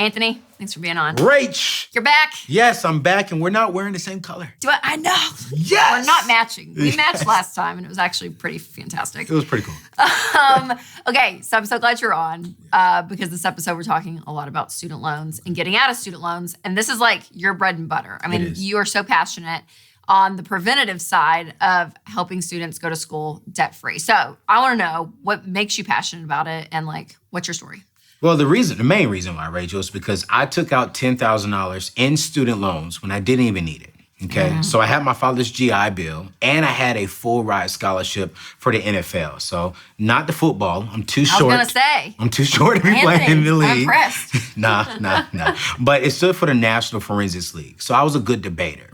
Anthony, thanks for being on. Rach! You're back. Yes, I'm back, and we're not wearing the same color. I know. Yes! We're not matching. We matched last time, and it was actually pretty fantastic. It was pretty cool. Okay, so I'm so glad you're on because this episode we're talking a lot about student loans and getting out of student loans, and this is like your bread and butter. I mean, you are so passionate on the preventative side of helping students go to school debt-free. So I want to know what makes you passionate about it, and like, what's your story? Well, the main reason why, Rachel, is because I took out $10,000 in student loans when I didn't even need it. Okay, So I had my father's GI Bill, and I had a full ride scholarship for the NFL. So not the football. I'm too short. I was gonna say. I'm too short to be Anthony, playing in the league. I'm impressed. Nah. But it stood for the National Forensics League. So I was a good debater.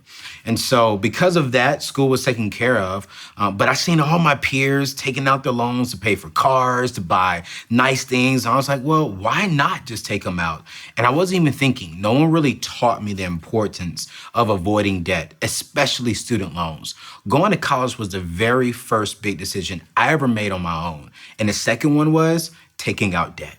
And so because of that, school was taken care of. But I seen all my peers taking out their loans to pay for cars, to buy nice things. I was like, well, why not just take them out? And I wasn't even thinking. No one really taught me the importance of avoiding debt, especially student loans. Going to college was the very first big decision I ever made on my own. And the second one was taking out debt.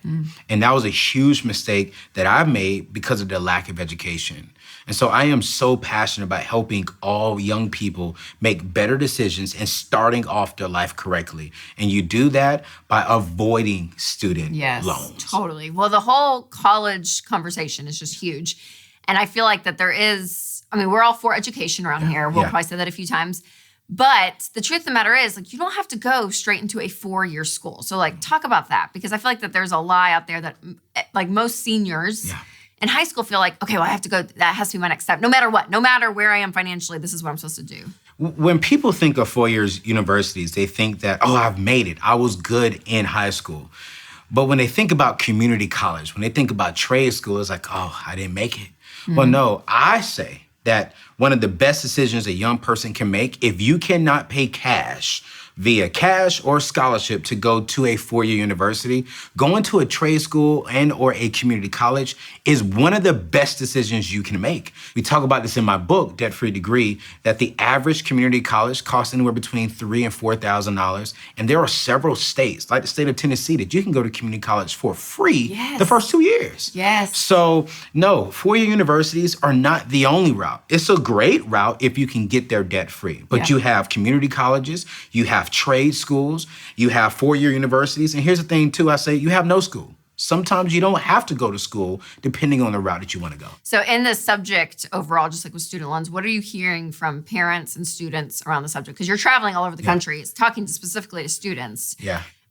And that was a huge mistake that I made because of the lack of education. And so I am so passionate about helping all young people make better decisions and starting off their life correctly. And you do that by avoiding student loans. Totally. Well, the whole college conversation is just huge. And I feel like that there is, I mean, we're all for education around here. We'll probably say that a few times. But the truth of the matter is, like, you don't have to go straight into a 4-year school. So, like, talk about that, because I feel like that there's a lie out there that, like, most seniors in high school feel like, okay, well, I have to go, that has to be my next step. No matter what, no matter where I am financially, this is what I'm supposed to do. When people think of 4 years universities, they think that, oh, I've made it. I was good in high school. But when they think about community college, when they think about trade school, it's like, oh, I didn't make it. Well, no, I say that one of the best decisions a young person can make, if you cannot pay cash, via cash or scholarship to go to a 4-year university, going to a trade school and or a community college is one of the best decisions you can make. We talk about this in my book, Debt Free Degree, that the average community college costs anywhere between $3,000 and $4,000. And there are several states, like the state of Tennessee, that you can go to community college for free the first 2 years. So no, 4-year universities are not the only route. It's a great route if you can get there debt free. But you have community colleges, you have trade schools, you have 4-year universities. And here's the thing too, I say you have no school. Sometimes you don't have to go to school depending on the route that you want to go. So in this subject overall, just like with student loans, what are you hearing from parents and students around the subject? Because you're traveling all over the country. It's talking specifically to students.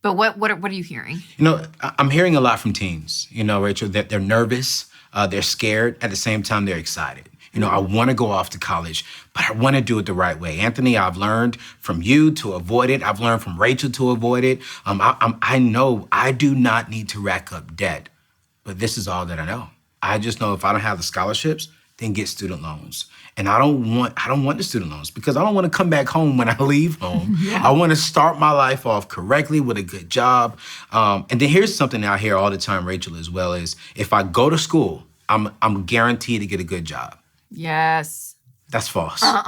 But what are you hearing? You know, I'm hearing a lot from teens, you know, Rachel, that they're nervous, they're scared, at the same time they're excited. You know, I want to go off to college, but I want to do it the right way. Anthony, I've learned from you to avoid it. I've learned from Rachel to avoid it. I know I do not need to rack up debt, but this is all that I know. I just know if I don't have the scholarships, then get student loans. And I don't want the student loans because I don't want to come back home when I leave home. I want to start my life off correctly with a good job. And then here's something I hear all the time, Rachel, as well, is if I go to school, I'm guaranteed to get a good job. Yes. That's false. That's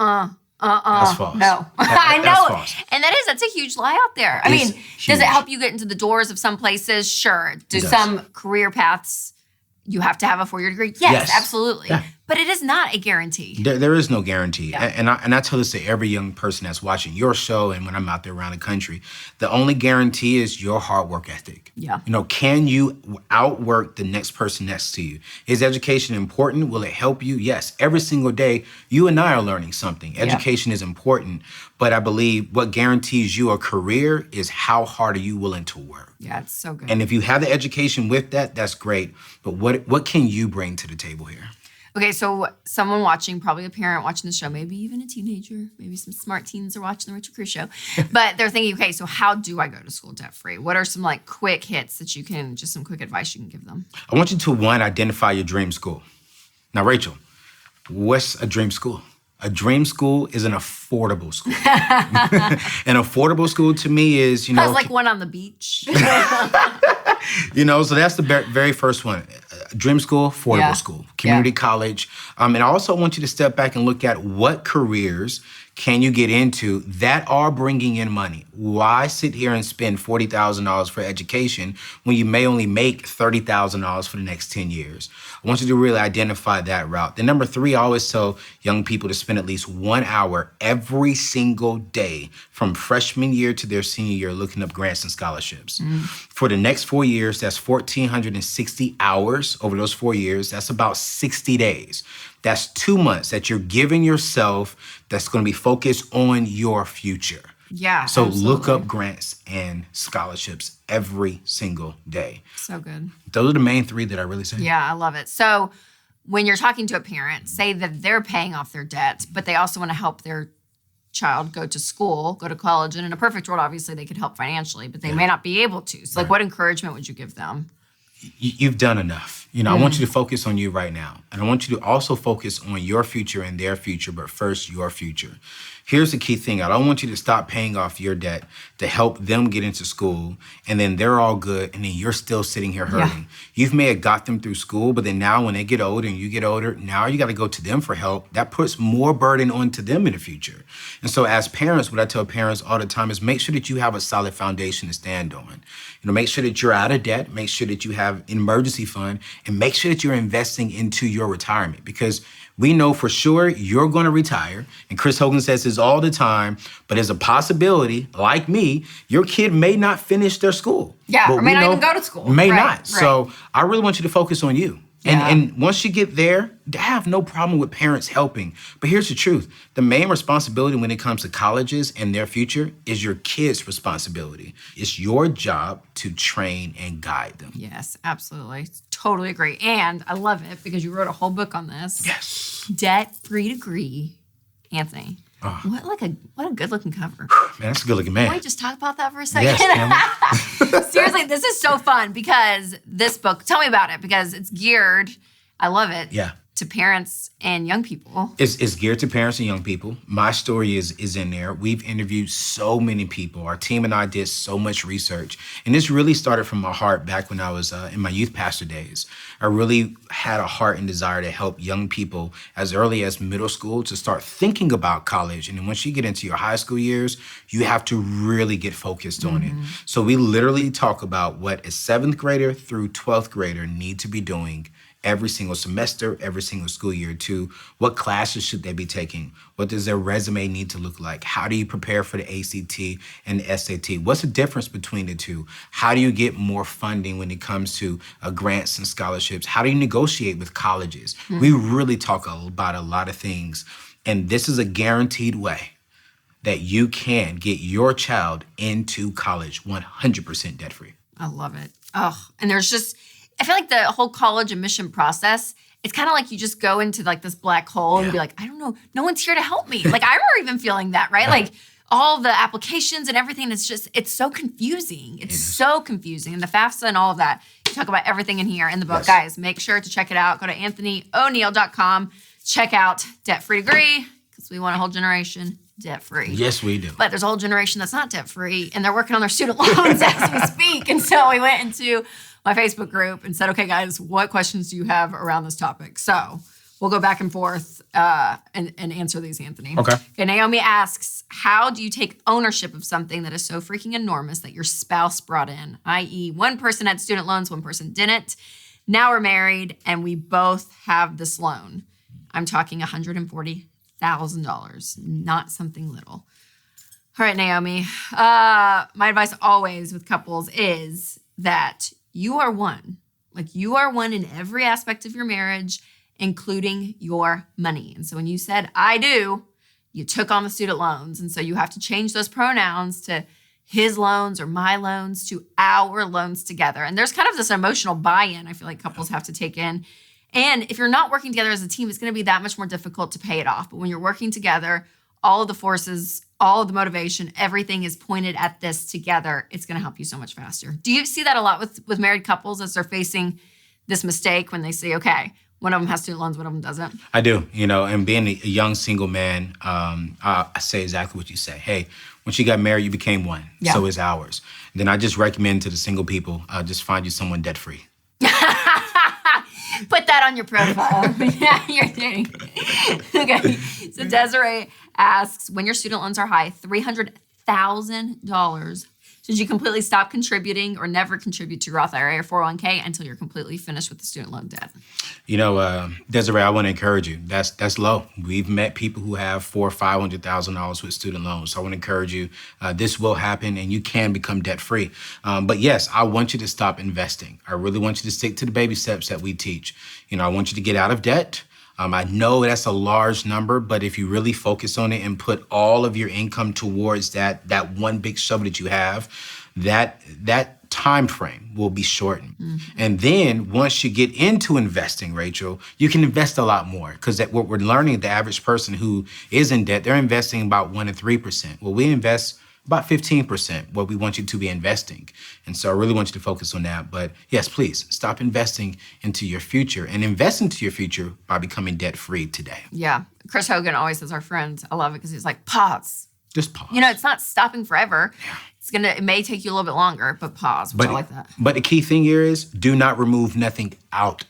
false. No. I know. That's false. And that's a huge lie out there. I mean, does it help you get into the doors of some places? Sure. Do some career paths you have to have a 4-year degree? Yes. Absolutely. Yeah. But it is not a guarantee. There is no guarantee. And I tell this to every young person that's watching your show and when I'm out there around the country. The only guarantee is your hard work ethic. You know, can you outwork the next person next to you? Is education important? Will it help you? Yes. Every single day, you and I are learning something. Education is important. But I believe what guarantees you a career is how hard are you willing to work. Yeah, it's so good. And if you have the education with that, that's great. But what can you bring to the table here? Okay, so someone watching, probably a parent watching the show, maybe even a teenager, maybe some smart teens are watching the Rachel Cruz Show, but they're thinking, okay, so how do I go to school debt-free? What are some like quick hits that you can, just some quick advice you can give them? I want you to, one, identify your dream school. Now, Rachel, what's a dream school? A dream school is an affordable school. An affordable school to me is, you know. I was like one on the beach. You know, so that's the very first one. Dream school, affordable school, community college. And I also want you to step back and look at what careers can you get into that are bringing in money? Why sit here and spend $40,000 for education when you may only make $30,000 for the next 10 years? I want you to really identify that route. Then number 3, I always tell young people to spend at least 1 hour every single day from freshman year to their senior year looking up grants and scholarships. For the next 4 years, that's 1,460 hours over those 4 years. That's about 60 days. That's 2 months that you're giving yourself that's going to be focused on your future. Yeah. So absolutely. look up grants and scholarships every single day. So good. Those are the main 3 that I really say. Yeah, I love it. So when you're talking to a parent, say that they're paying off their debt, but they also want to help their child go to school, go to college. And in a perfect world, obviously they could help financially, but they may not be able to. So like, what encouragement would you give them? You've done enough. I want you to focus on you right now. And I want you to also focus on your future and their future, but first your future. Here's the key thing. I don't want you to stop paying off your debt to help them get into school, and then they're all good, and then you're still sitting here hurting. You may have got them through school, but then now when they get older and you get older, now you got to go to them for help. That puts more burden onto them in the future. And so as parents, what I tell parents all the time is make sure that you have a solid foundation to stand on. Make sure that you're out of debt, make sure that you have an emergency fund, and make sure that you're investing into your retirement, because we know for sure you're going to retire. And Chris Hogan says this all the time, but there's a possibility, like me, your kid may not finish their school. Yeah, but or may not even go to school. May Right, not. right. So I really want you to focus on you. And once you get there, I have no problem with parents helping. But here's the truth. The main responsibility when it comes to colleges and their future is your kids' responsibility. It's your job to train and guide them. Yes, absolutely. Totally agree. And I love it because you wrote a whole book on this. Yes. Debt-Free Degree. Anthony, what a good-looking cover. Man, that's a good-looking man. Can we just talk about that for a second? Yes, can we? Seriously, this is so fun because this book, tell me about it, because it's geared, I love it, to parents and young people. It's geared to parents and young people. My story is in there. We've interviewed so many people. Our team and I did so much research. And this really started from my heart back when I was in my youth pastor days. I really had a heart and desire to help young people as early as middle school to start thinking about college. And then once you get into your high school years, you have to really get focused on it. So we literally talk about what a 7th grader through 12th grader need to be doing every single semester, every single school year too. What classes should they be taking? What does their resume need to look like? How do you prepare for the ACT and the SAT? What's the difference between the two? How do you get more funding when it comes to grants and scholarships? How do you negotiate with colleges? We really talk about a lot of things. And this is a guaranteed way that you can get your child into college 100% debt-free. I love it. Oh, and there's just, I feel like the whole college admission process, it's kind of like you just go into like this black hole and be like, I don't know, no one's here to help me. Like I remember even feeling that, right? Like all the applications and everything, it's so confusing. It's so confusing. And the FAFSA and all of that, you talk about everything in here in the book. Guys, make sure to check it out. Go to AnthonyO'Neill.com. Check out Debt-Free Degree, because we want a whole generation debt-free. Yes, we do. But there's a whole generation that's not debt-free, and they're working on their student loans as we speak. And so we went into my Facebook group and said, okay, guys, what questions do you have around this topic? So we'll go back and forth and answer these, Anthony. Okay. Naomi asks, how do you take ownership of something that is so freaking enormous that your spouse brought in? I.e., one person had student loans, one person didn't. Now we're married, and we both have this loan. I'm talking $140,000, not something little. All right, Naomi. My advice always with couples is that you are one. Like you are one in every aspect of your marriage, including your money. And so when you said, I do, you took on the student loans. And so you have to change those pronouns to his loans or my loans to our loans together. And there's kind of this emotional buy-in I feel like couples have to take in. And if you're not working together as a team, it's going to be that much more difficult to pay it off. But when you're working together, all of the forces, all of the motivation, everything is pointed at this together. It's going to help you so much faster. Do you see that a lot with married couples as they're facing this mistake when they say, okay, one of them has student loans, one of them doesn't? I do, and being a young single man, I say exactly what you say. Hey, once you got married, you became one. Yeah. So is ours. Then I just recommend to the single people, just find you someone debt-free. Put that on your profile. Yeah, you're doing. Okay. So Desiree asks, when your student loans are high, $300,000, should you completely stop contributing or never contribute to Roth IRA or 401k until you're completely finished with the student loan debt? Desiree, I want to encourage you. That's low. We've met people who have $400,000 or $500,000 with student loans. So I want to encourage you. This will happen, and you can become debt free. But yes, I want you to stop investing. I really want you to stick to the baby steps that we teach. I want you to get out of debt. I know that's a large number, but if you really focus on it and put all of your income towards that one big shovel that you have, that time frame will be shortened. Mm-hmm. And then once you get into investing, Rachel, you can invest a lot more, because what we're learning, the average person who is in debt, they're investing about 1 to 3%. Well, we invest about 15% what we want you to be investing. And so I really want you to focus on that. But yes, please stop investing into your future and invest into your future by becoming debt-free today. Yeah. Chris Hogan always says, our friend, I love it because he's like, pause. Just pause. It's not stopping forever. Yeah. It may take you a little bit longer, but pause, I like that. But the key thing here is do not remove nothing out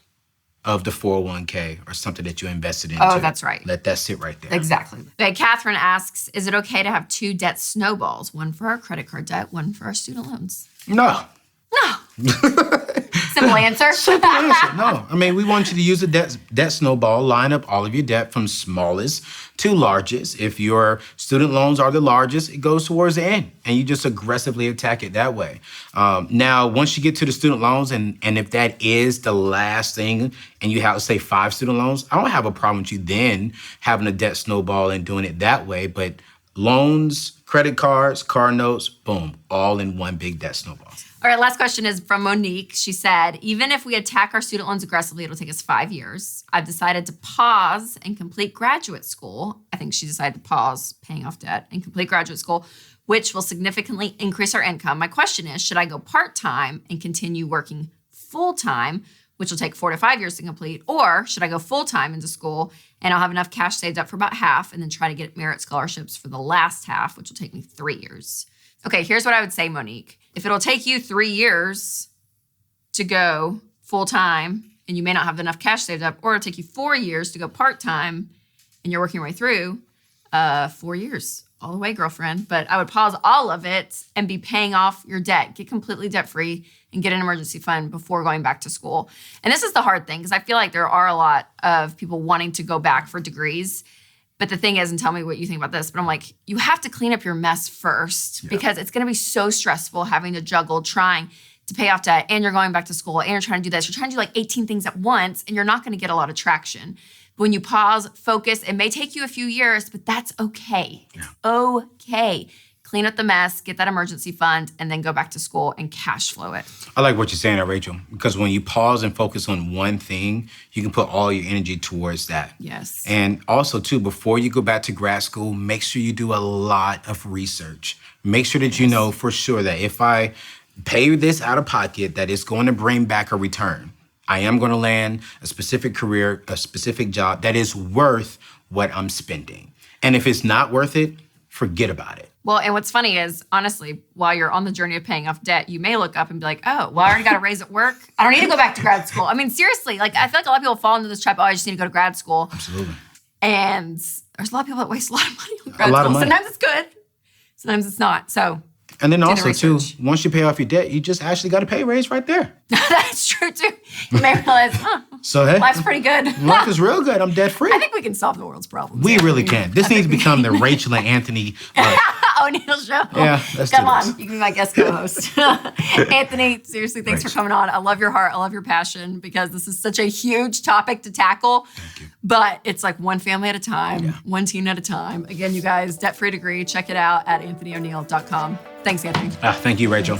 of the 401k or something that you invested into. Oh, that's right. Let that sit right there. Exactly. Okay, Catherine asks, is it okay to have 2 debt snowballs? One for our credit card debt, one for our student loans? No. Simple answer. Simple answer. No. We want you to use a debt snowball, line up all of your debt from smallest to largest. If your student loans are the largest, it goes towards the end, and you just aggressively attack it that way. Now, once you get to the student loans, and if that is the last thing, and you have, say, 5 student loans, I don't have a problem with you then having a debt snowball and doing it that way. But loans, credit cards, car notes, boom, all in one big debt snowball. All right, last question is from Monique. She said, even if we attack our student loans aggressively, it'll take us 5 years. I've decided to pause and complete graduate school. I think she decided to pause paying off debt and complete graduate school, which will significantly increase our income. My question is, should I go part-time and continue working full-time, which will take 4 to 5 years to complete, or should I go full-time into school and I'll have enough cash saved up for about half and then try to get merit scholarships for the last half, which will take me 3 years? Okay, here's what I would say, Monique. If it'll take you 3 years to go full-time and you may not have enough cash saved up, or it'll take you 4 years to go part-time and you're working your way through, 4 years, all the way, girlfriend. But I would pause all of it and be paying off your debt. Get completely debt-free and get an emergency fund before going back to school. And this is the hard thing, because I feel like there are a lot of people wanting to go back for degrees. But the thing is, and tell me what you think about this, but I'm like, you have to clean up your mess first, because it's going to be so stressful having to juggle trying to pay off debt, and you're going back to school, and you're trying to do this. You're trying to do like 18 things at once, and you're not going to get a lot of traction. But when you pause, focus, it may take you a few years, but that's okay. It's okay. Clean up the mess, get that emergency fund, and then go back to school and cash flow it. I like what you're saying there, Rachel, because when you pause and focus on one thing, you can put all your energy towards that. Yes. And also, too, before you go back to grad school, make sure you do a lot of research. Make sure that you know for sure that if I pay this out of pocket, that it's going to bring back a return. I am going to land a specific career, a specific job that is worth what I'm spending. And if it's not worth it, forget about it. Well, and what's funny is, honestly, while you're on the journey of paying off debt, you may look up and be like, oh, well, I already got a raise at work. I don't need to go back to grad school. Seriously, I feel like a lot of people fall into this trap, oh, I just need to go to grad school. Absolutely. And there's a lot of people that waste a lot of money on grad school. Sometimes it's good, sometimes it's not. So. And then also, too, once you pay off your debt, you just actually got a pay raise right there. That's true, too. You may realize, so, hey, life's pretty good. Life is real good. I'm debt free. I think we can solve the world's problems. We really can. This needs to become the Rachel and Anthony O'Neill show. Yeah, let's Come do on, this. you can be my guest co-host. Anthony, seriously, thanks for coming on. I love your heart. I love your passion, because this is such a huge topic to tackle. Thank you. But it's like one family at a time, one teen at a time. Again, you guys, Debt Free Degree, check it out at anthonyoneal.com. Thanks, Anthony. Thank you, Rachel.